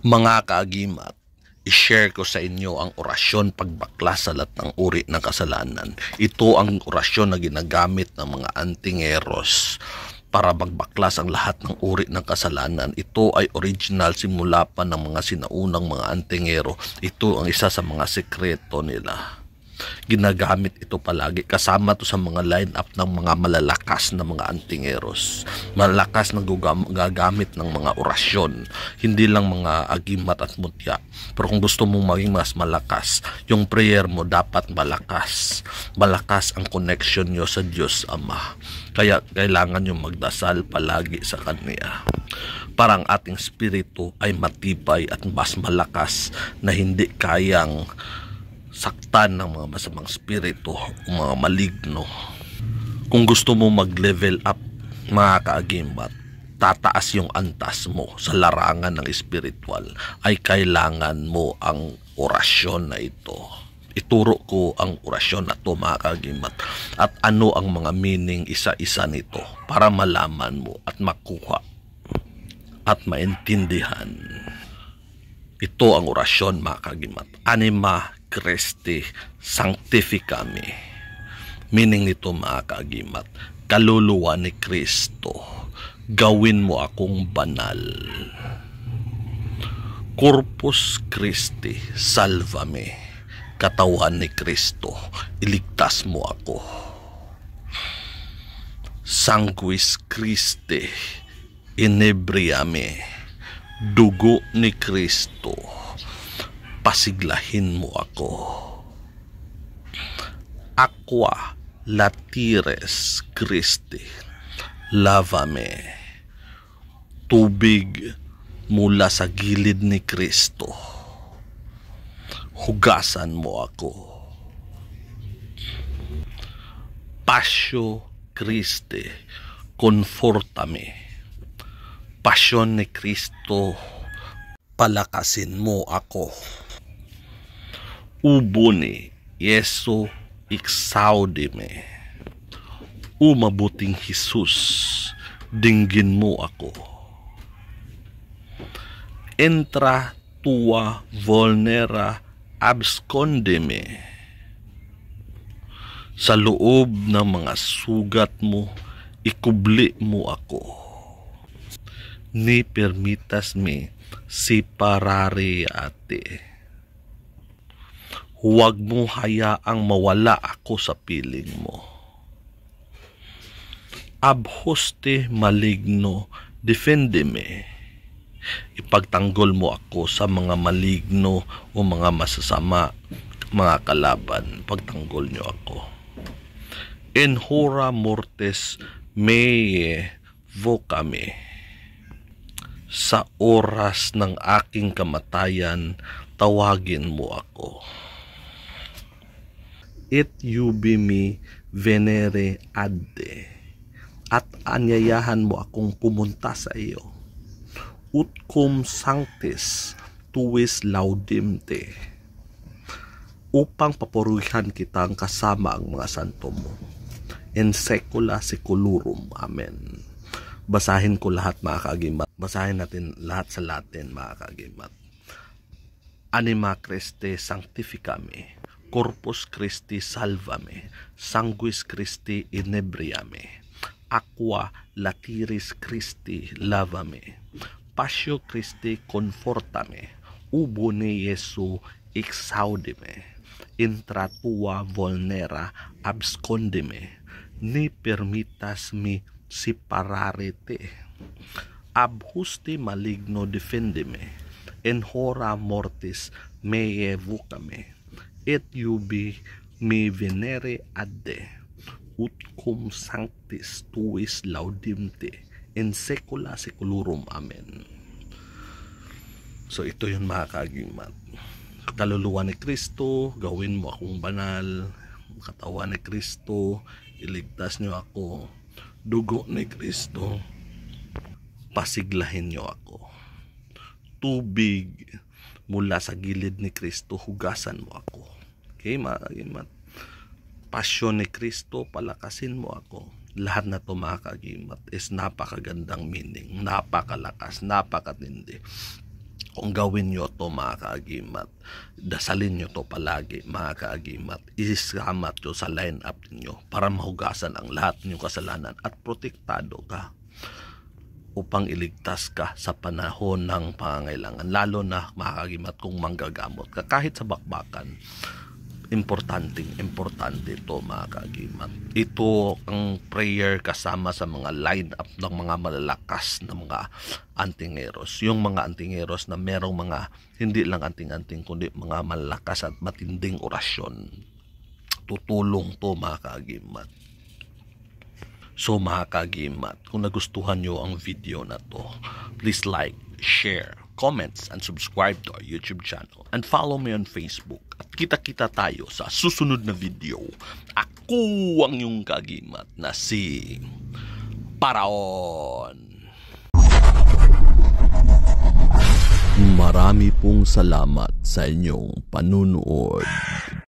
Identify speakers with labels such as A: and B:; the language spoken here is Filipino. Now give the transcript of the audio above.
A: Mga kaagimat, i-share ko sa inyo ang orasyon pagbaklas sa lahat ng uri ng kasalanan. Ito ang orasyon na ginagamit ng mga antingeros para magbaklas ang lahat ng uri ng kasalanan. Ito ay original simula pa ng mga sinaunang mga antingero. Ito ang isa sa mga sekreto nila. Ginagamit ito palagi, kasama to sa mga line-up ng mga malalakas na mga antingeros, malakas na gagamit ng mga orasyon, hindi lang mga agimat at mutya. Pero kung gusto mong maging mas malakas, yung prayer mo dapat malakas ang connection nyo sa Diyos Ama. Kaya kailangan nyo magdasal palagi sa Kanya para ang ating spirito ay matibay at mas malakas, na hindi kayang saktan ng mga masamang spirito o mga maligno. Kung gusto mo mag-level up, mga kaagimat, tataas yung antas mo sa larangan ng spiritual, ay kailangan mo ang orasyon na ito. Ituro ko ang orasyon na ito, mga kaagimat, at ano ang mga meaning isa-isa nito para malaman mo at makuha at maintindihan. Ito ang orasyon, mga kaagimat. Anima Christi Sanctificami. Meaning nito, mga kaagimat, kaluluwa ni Kristo, gawin mo akong banal. Corpus Christi salvami, katawan ni Kristo, iligtas mo ako. Sanguis Christi inebriami, dugo ni Kristo, pasiglahin mo ako. Aqua latires Christi lavame, tubig mula sa gilid ni Kristo, hugasan mo ako. Pasio Christi confortame, pasyon ni Kristo, palakasin mo ako. Ubone Yesu ixaudime, mabuting Jesus, dinggin mo ako. Entra tua vulnera abscondeme, sa loob ng mga sugat mo, ikubli mo ako. Ni permitas me separare ate, huwag mo hayaang mawala ako sa piling mo. Ab hoste maligno defendeme, ipagtanggol mo ako sa mga maligno o mga masasama, mga kalaban. Pagtanggol nyo ako. En hora mortis mea vocame, sa oras ng aking kamatayan, tawagin mo ako. Et iubimi venere adde, at anyayahan mo akong pumunta sa iyo. Ut cum sanctis tuis laudimte, upang papurihan kitang kasama ang mga santo mo. En secula seculurum. Amen. Basahin ko lahat, mga kaagimat. Basahin natin lahat sa Latin, mga kaagimat. Anima Christi sanctificame, Corpus Christi salvame, Sanguis Christi inebriame, Aqua latiris Christi lavame, Pasio Christi confortame, ubone Jesu exaudime, intra tua vulnera abscondime, ni permitas mi separarete, ab husti maligno defendeme, en hora mortis mea vocame, et iubi me venere adde, ut cum sanctis tuis laudimte, in secula seculurum. Amen. So ito yun, mga kaagimat. Kaluluwa ni Kristo, gawin mo akong banal. Katawan ni Kristo, iligtas nyo ako. Dugo ni Kristo, pasiglahin nyo ako. Tubig mula sa gilid ni Kristo, hugasan mo ako. Okay, mga kaagimat. Pasyon ni Kristo, palakasin mo ako. Lahat na ito, mga kaagimat, is napakagandang meaning, napakalakas, napakatindi. Kung gawin nyo to mga kaagimat, dasalin nyo to palagi mga kaagimat, isisamat nyo sa line-up ninyo para mahugasan ang lahat ng kasalanan at protektado ka upang iligtas ka sa panahon ng pangangailangan, lalo na mga kaagimat kung manggagamot ka kahit sa bakbakan. Importante ito mga kaagimat. Ito ang prayer kasama sa mga line-up ng mga malalakas na mga antingeros. Yung mga antingeros na merong mga hindi lang anting-anting kundi mga malalakas at matinding orasyon. Tutulong to mga kaagimat. So mga kaagimat, kung nagustuhan nyo ang video na to, please like, share, comments, and subscribe to our YouTube channel. And follow me on Facebook. At kita-kita tayo sa susunod na video. Ako ang iyong kaagimat na si Paraon. Marami pong salamat sa inyong panunood.